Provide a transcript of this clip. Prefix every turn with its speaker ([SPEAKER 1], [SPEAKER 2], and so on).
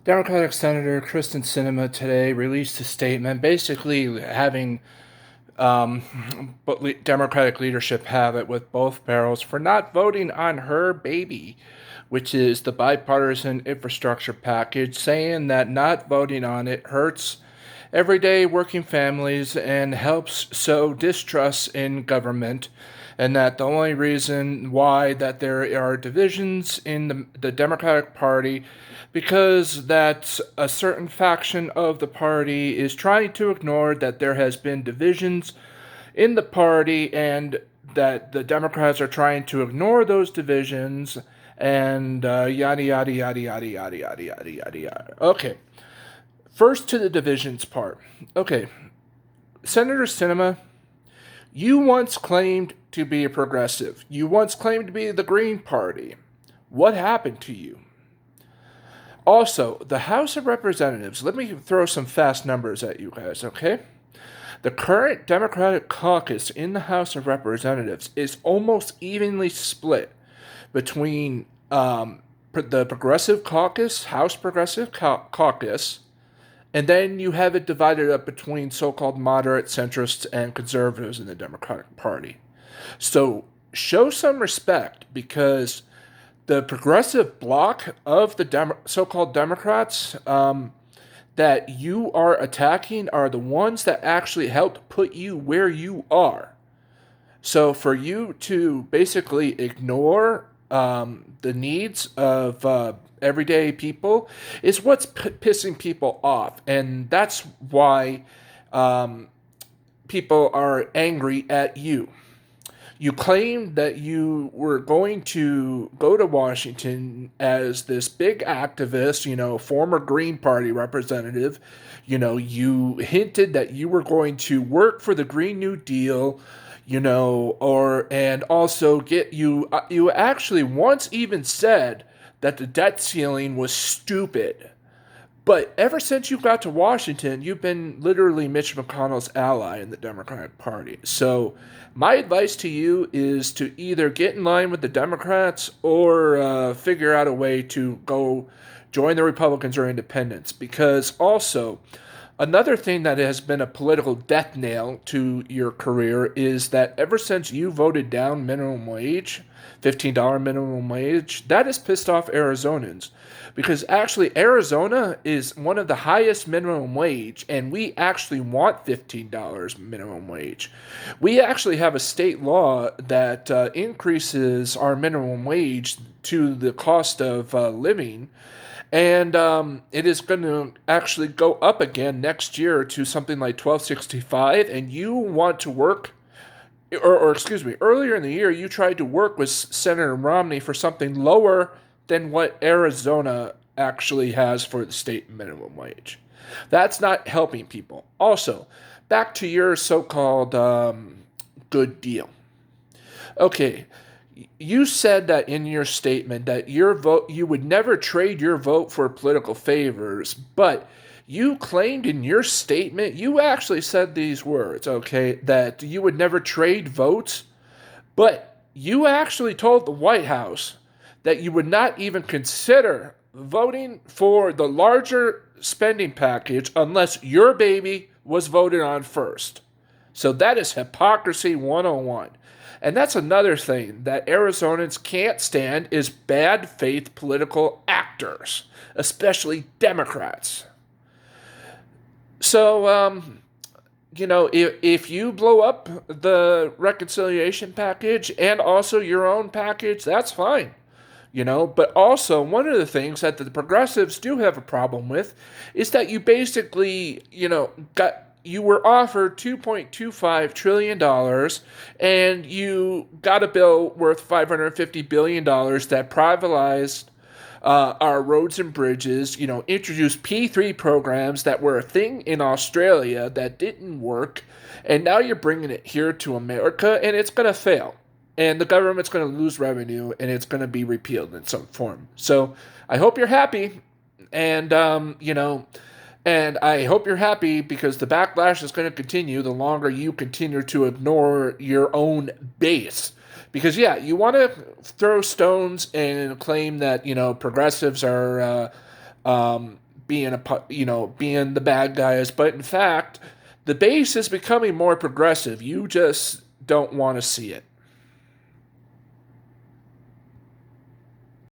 [SPEAKER 1] Democratic Senator Sinema today released a statement basically having Democratic leadership have it with both barrels for not voting on her baby, which is the bipartisan infrastructure package, saying that not voting on it hurts everyday working families and helps sow distrust in government, and that the only reason why that there are divisions in the Democratic Party because that a certain faction of the party is trying to ignore that there has been divisions in the party and that the Democrats are trying to ignore those divisions and yada yada yada yada yada yada yada yada yada. Okay, first to the divisions part. Okay, Senator Sinema, you once claimed to be a progressive. You once claimed to be the Green Party. What happened to you? Also, the House of Representatives, let me throw some fast numbers at you guys, okay? The current Democratic caucus in the House of Representatives is almost evenly split between the Progressive Caucus, House Progressive Caucus, and then you have it divided up between so-called moderate centrists and conservatives in the Democratic Party. So show some respect because the progressive bloc of the so-called Democrats that you are attacking are the ones that actually helped put you where you are. So for you to basically ignore the needs of everyday people is what's pissing people off. And that's why people are angry at you. You claimed that you were going to go to Washington as this big activist, former Green Party representative. You hinted that you were going to work for the Green New Deal, and also you actually once even said that the debt ceiling was stupid. But ever since you got to Washington, you've been literally Mitch McConnell's ally in the Democratic Party. So my advice to you is to either get in line with the Democrats or figure out a way to go join the Republicans or independents. Because also, another thing that has been a political death nail to your career is that ever since you voted down minimum wage, $15 minimum wage, that has pissed off Arizonans. Because actually, Arizona is one of the highest minimum wage, and we actually want $15 minimum wage. We actually have a state law that increases our minimum wage to the cost of living. And it is going to actually go up again next year to something like 1265. And you want to work, or excuse me, earlier in the year, you tried to work with Senator Romney for something lower than what Arizona actually has for the state minimum wage. That's not helping people. Also, back to your so-called good deal. Okay, you said that in your statement that your vote, you would never trade your vote for political favors, but you claimed in your statement, you actually said these words, okay, that you would never trade votes, but you actually told the White House that you would not even consider voting for the larger spending package unless your baby was voted on first. So that is hypocrisy 101. And that's another thing that Arizonans can't stand is bad faith political actors, especially Democrats. So, if you blow up the reconciliation package and also your own package, that's fine. But also one of the things that the progressives do have a problem with is that you basically, you were offered $2.25 trillion and you got a bill worth $550 billion that privatized our roads and bridges, introduced P3 programs that were a thing in Australia that didn't work, and now you're bringing it here to America, and it's going to fail. And the government's going to lose revenue, and it's going to be repealed in some form. So I hope you're happy, and, and I hope you're happy because the backlash is going to continue the longer you continue to ignore your own base. Because, yeah, you want to throw stones and claim that, progressives are being the bad guys, but in fact, the base is becoming more progressive. You just don't want to see it.